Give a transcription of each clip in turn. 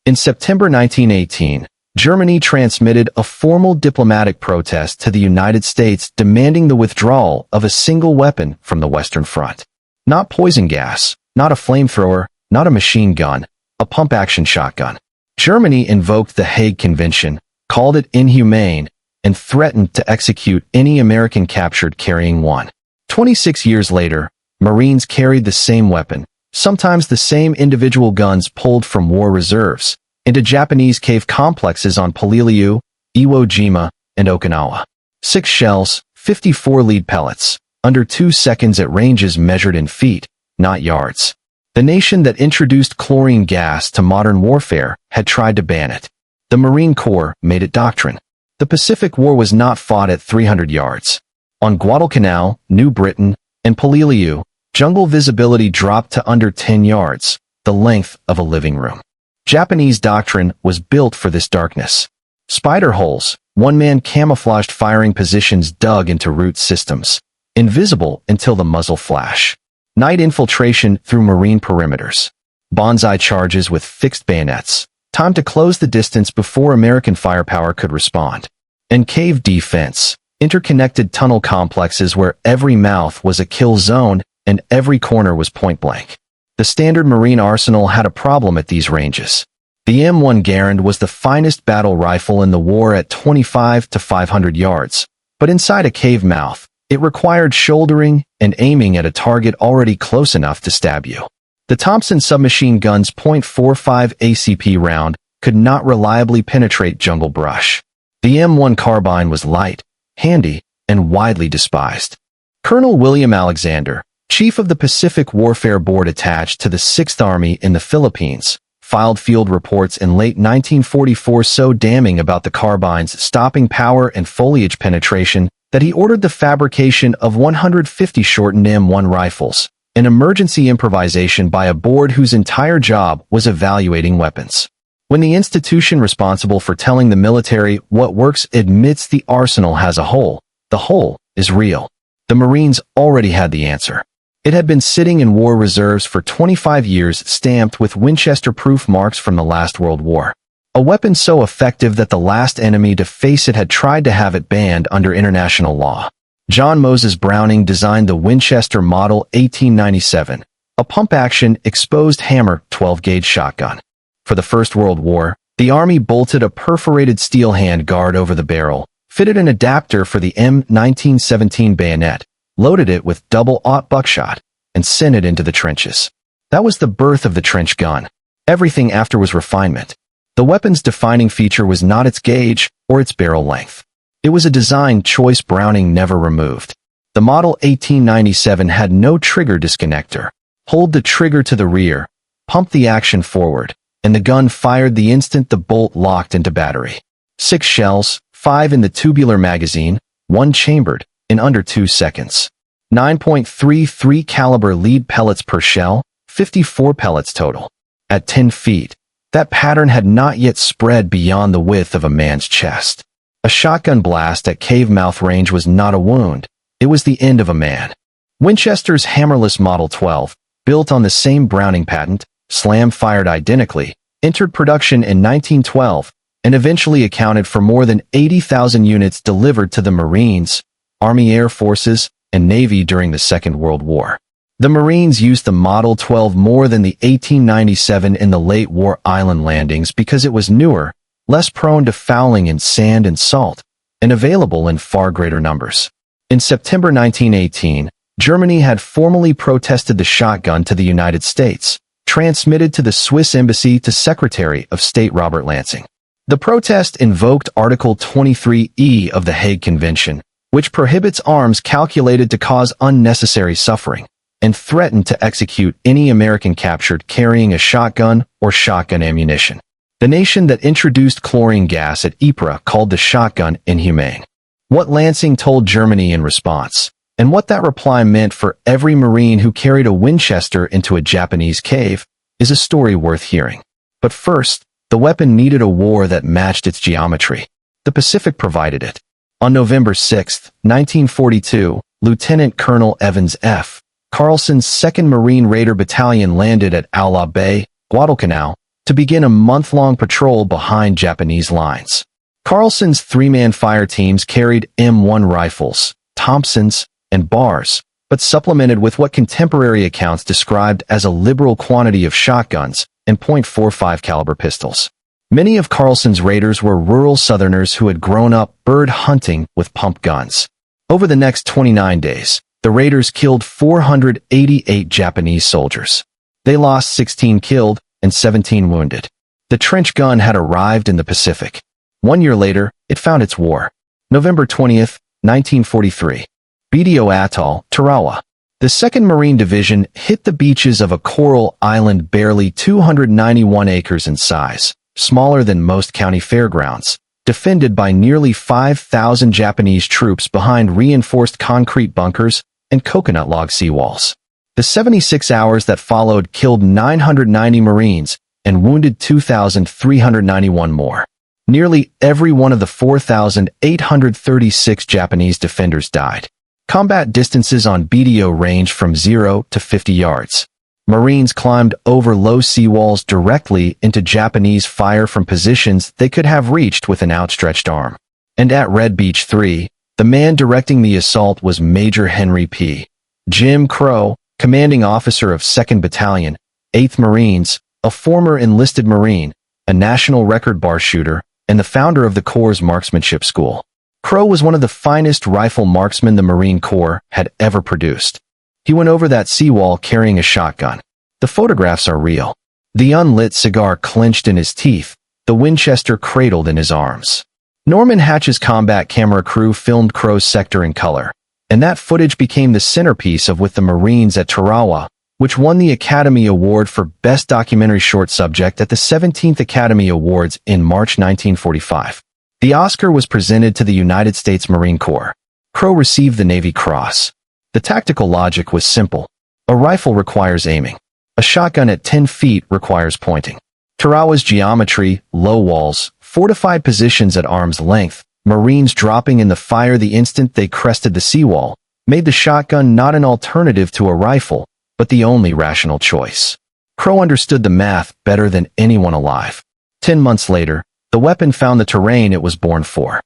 In September 1918, Germany transmitted a formal diplomatic protest to the United States demanding the withdrawal of a single weapon from the Western Front. Not poison gas, not a flamethrower, not a machine gun, a pump-action shotgun. Germany invoked the Hague Convention, called it inhumane, and threatened to execute any American captured carrying one. 26 years later, Marines carried the same weapon, sometimes the same individual guns pulled from war reserves, into Japanese cave complexes on Polilliu, Iwo Jima, and Okinawa. 6 shells, 54 lead pellets, under 2 seconds at ranges measured in feet, not yards. The nation that introduced chlorine gas to modern warfare had tried to ban it. The Marine Corps made it doctrine. The Pacific War was not fought at 300 yards. On Guadalcanal, New Britain, and Polilliu, jungle visibility dropped to under 10 yards, the length of a living room. Japanese doctrine was built for this darkness. Spider holes, one-man camouflaged firing positions dug into root systems, invisible until the muzzle flash. Night infiltration through marine perimeters. Banzai charges with fixed bayonets, time to close the distance before American firepower could respond. And cave defense, interconnected tunnel complexes where every mouth was a kill zone and every corner was point-blank. The standard Marine arsenal had a problem at these ranges. The M1 Garand was the finest battle rifle in the war at 25 to 500 yards, but inside a cave mouth, it required shouldering and aiming at a target already close enough to stab you. The Thompson submachine gun's .45 ACP round could not reliably penetrate jungle brush. The M1 carbine was light, handy, and widely despised. Colonel William Alexander, chief of the Pacific Warfare Board attached to the 6th Army in the Philippines, filed field reports in late 1944 so damning about the carbine's stopping power and foliage penetration that he ordered the fabrication of 150 shortened M1 rifles, an emergency improvisation by a board whose entire job was evaluating weapons. When the institution responsible for telling the military what works admits the arsenal has a hole, the hole is real. The Marines already had the answer. It had been sitting in war reserves for 25 years, stamped with Winchester-proof marks from the last World War. A weapon so effective that the last enemy to face it had tried to have it banned under international law. John Moses Browning designed the Winchester Model 1897, a pump-action, exposed hammer 12-gauge shotgun. For the First World War, the Army bolted a perforated steel hand guard over the barrel, fitted an adapter for the M1917 bayonet, loaded it with double-aught buckshot, and sent it into the trenches. That was the birth of the trench gun. Everything after was refinement. The weapon's defining feature was not its gauge or its barrel length. It was a design choice Browning never removed. The Model 1897 had no trigger disconnector. Hold the trigger to the rear, pump the action forward, and the gun fired the instant the bolt locked into battery. 6 shells, 5 in the tubular magazine, 1 chambered, in under 2 seconds. 9.33 caliber lead pellets per shell, 54 pellets total. At 10 feet, that pattern had not yet spread beyond the width of a man's chest. A shotgun blast at cave mouth range was not a wound, it was the end of a man. Winchester's hammerless Model 12, built on the same Browning patent, slam-fired identically, entered production in 1912, and eventually accounted for more than 80,000 units delivered to the Marines, Army Air Forces, and Navy during the Second World War. The Marines used the Model 12 more than the 1897 in the late war island landings because it was newer, less prone to fouling in sand and salt, and available in far greater numbers. In September 1918, Germany had formally protested the shotgun to the United States, transmitted to the Swiss Embassy to Secretary of State Robert Lansing. The protest invoked Article 23E of the Hague Convention, which prohibits arms calculated to cause unnecessary suffering, and threatened to execute any American captured carrying a shotgun or shotgun ammunition. The nation that introduced chlorine gas at Ypres called the shotgun inhumane. What Lansing told Germany in response, and what that reply meant for every Marine who carried a Winchester into a Japanese cave, is a story worth hearing. But first, the weapon needed a war that matched its geometry. The Pacific provided it. On November 6, 1942, Lieutenant Colonel Evans F. Carlson's 2nd Marine Raider Battalion landed at Aula Bay, Guadalcanal, to begin a month-long patrol behind Japanese lines. Carlson's three-man fire teams carried M1 rifles, Thompsons, and bars, but supplemented with what contemporary accounts described as a liberal quantity of shotguns and .45 caliber pistols. Many of Carlson's raiders were rural Southerners who had grown up bird hunting with pump guns. Over the next 29 days, the raiders killed 488 Japanese soldiers. They lost 16 killed and 17 wounded. The trench gun had arrived in the Pacific. 1 year later, it found its war. November 20th, 1943. BDO Atoll, Tarawa. The 2nd Marine Division hit the beaches of a coral island barely 291 acres in size, smaller than most county fairgrounds, defended by nearly 5,000 Japanese troops behind reinforced concrete bunkers and coconut log seawalls. The 76 hours that followed killed 990 Marines and wounded 2,391 more. Nearly every one of the 4,836 Japanese defenders died. Combat distances on BDO ranged from 0 to 50 yards. Marines climbed over low seawalls directly into Japanese fire from positions they could have reached with an outstretched arm. And at Red Beach 3, the man directing the assault was Major Henry P. Jim Crow, commanding officer of 2nd Battalion, 8th Marines, a former enlisted Marine, a national record bar shooter, and the founder of the Corps' marksmanship school. Crow was one of the finest rifle marksmen the Marine Corps had ever produced. He went over that seawall carrying a shotgun. The photographs are real. The unlit cigar clenched in his teeth, the Winchester cradled in his arms. Norman Hatch's combat camera crew filmed Crow's sector in color, and that footage became the centerpiece of With the Marines at Tarawa, which won the Academy Award for Best Documentary Short Subject at the 17th Academy Awards in March 1945. The Oscar was presented to the United States Marine Corps. Crow received the Navy Cross. The tactical logic was simple. A rifle requires aiming. A shotgun at 10 feet requires pointing. Tarawa's geometry, low walls, fortified positions at arm's length, Marines dropping in the fire the instant they crested the seawall, made the shotgun not an alternative to a rifle, but the only rational choice. Crow understood the math better than anyone alive. 10 months later, the weapon found the terrain it was born for.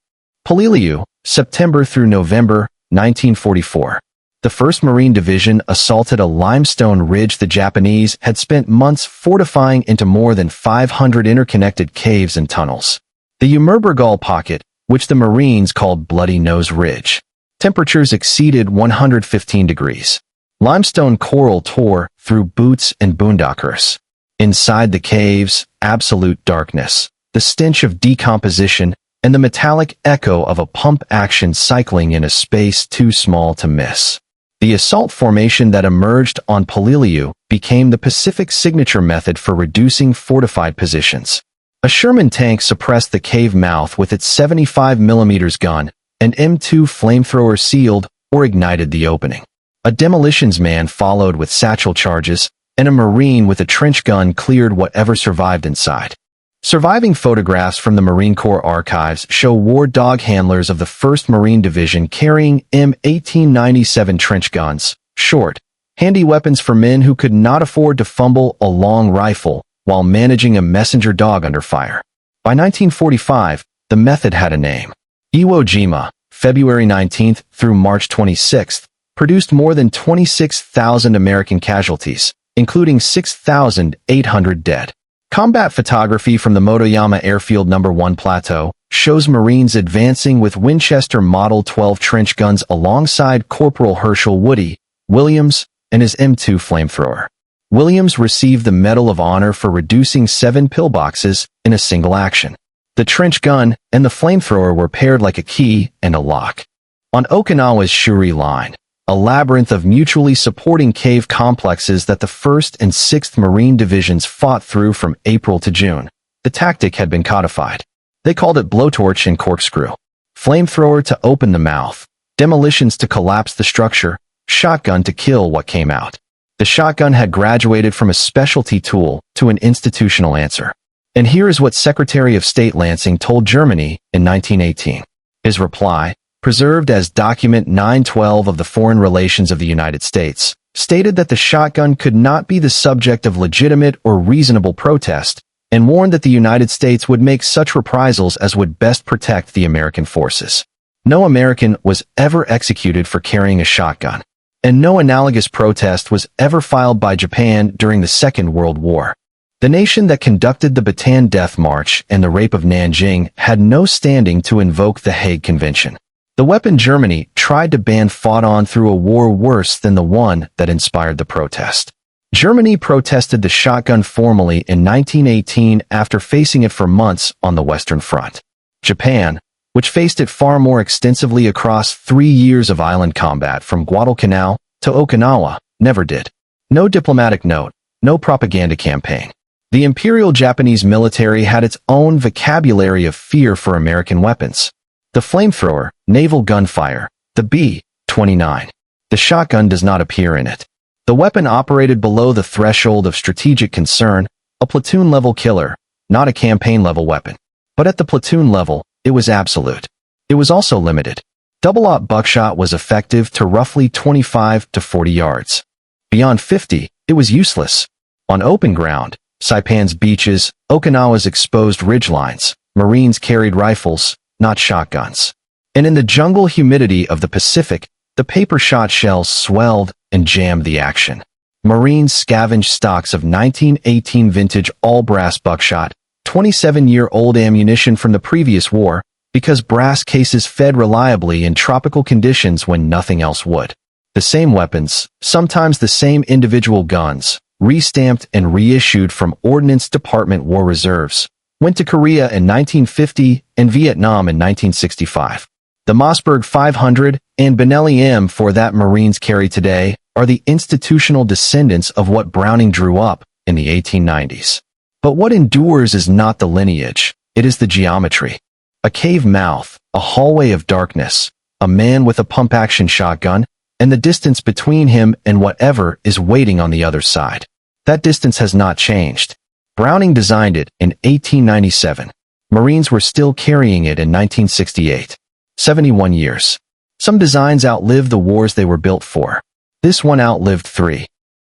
Polilliu, September through November, 1944. The 1st Marine Division assaulted a limestone ridge the Japanese had spent months fortifying into more than 500 interconnected caves and tunnels. The Umurbergal Pocket, which the Marines called Bloody Nose Ridge. Temperatures exceeded 115 degrees. Limestone coral tore through boots and boondockers. Inside the caves, absolute darkness, the stench of decomposition, and the metallic echo of a pump action cycling in a space too small to miss. The assault formation that emerged on Polilliu became the Pacific signature method for reducing fortified positions. A Sherman tank suppressed the cave mouth with its 75mm gun, and M2 flamethrower sealed or ignited the opening. A demolitions man followed with satchel charges, and a Marine with a trench gun cleared whatever survived inside. Surviving photographs from the Marine Corps archives show war dog handlers of the 1st Marine Division carrying M1897 trench guns, short, handy weapons for men who could not afford to fumble a long rifle while managing a messenger dog under fire. By 1945, the method had a name. Iwo Jima, February 19th through March 26th, produced more than 26,000 American casualties, including 6,800 dead. Combat photography from the Motoyama Airfield No. 1 Plateau shows Marines advancing with Winchester Model 12 trench guns alongside Corporal Herschel Woody Williams and his M2 flamethrower. Williams received the Medal of Honor for reducing 7 pillboxes in a single action. The trench gun and the flamethrower were paired like a key and a lock. On Okinawa's Shuri Line, a labyrinth of mutually supporting cave complexes that the 1st and 6th Marine Divisions fought through from April to June, the tactic had been codified. They called it blowtorch and corkscrew. Flamethrower to open the mouth, demolitions to collapse the structure, shotgun to kill what came out. The shotgun had graduated from a specialty tool to an institutional answer. And here is what Secretary of State Lansing told Germany in 1918. His reply, preserved as Document 912 of the Foreign Relations of the United States, stated that the shotgun could not be the subject of legitimate or reasonable protest and warned that the United States would make such reprisals as would best protect the American forces. No American was ever executed for carrying a shotgun, and no analogous protest was ever filed by Japan during the Second World War. The nation that conducted the Bataan Death March and the rape of Nanjing had no standing to invoke the Hague Convention. The weapon Germany tried to ban fought on through a war worse than the one that inspired the protest. Germany protested the shotgun formally in 1918 after facing it for months on the Western Front. Japan, which faced it far more extensively across 3 years of island combat from Guadalcanal to Okinawa, never did. No diplomatic note, no propaganda campaign. The Imperial Japanese military had its own vocabulary of fear for American weapons. The flamethrower, naval gunfire, the B-29. The shotgun does not appear in it. The weapon operated below the threshold of strategic concern, a platoon-level killer, not a campaign-level weapon. But at the platoon level, it was absolute. It was also limited. Double-aught buckshot was effective to roughly 25 to 40 yards. Beyond 50, it was useless. On open ground, Saipan's beaches, Okinawa's exposed ridgelines, Marines carried rifles, not shotguns. And in the jungle humidity of the Pacific, the paper shot shells swelled and jammed the action. Marines scavenged stocks of 1918 vintage all-brass buckshot, 27-year-old ammunition from the previous war, because brass cases fed reliably in tropical conditions when nothing else would. The same weapons, sometimes the same individual guns, restamped and reissued from Ordnance Department War Reserves, went to Korea in 1950 and Vietnam in 1965. The Mossberg 500 and Benelli M4 that Marines carry today are the institutional descendants of what Browning drew up in the 1890s. But what endures is not the lineage, it is the geometry. A cave mouth, a hallway of darkness, a man with a pump-action shotgun, and the distance between him and whatever is waiting on the other side. That distance has not changed. Browning designed it in 1897. Marines were still carrying it in 1968. 71 years. Some designs outlived the wars they were built for. This one outlived 3.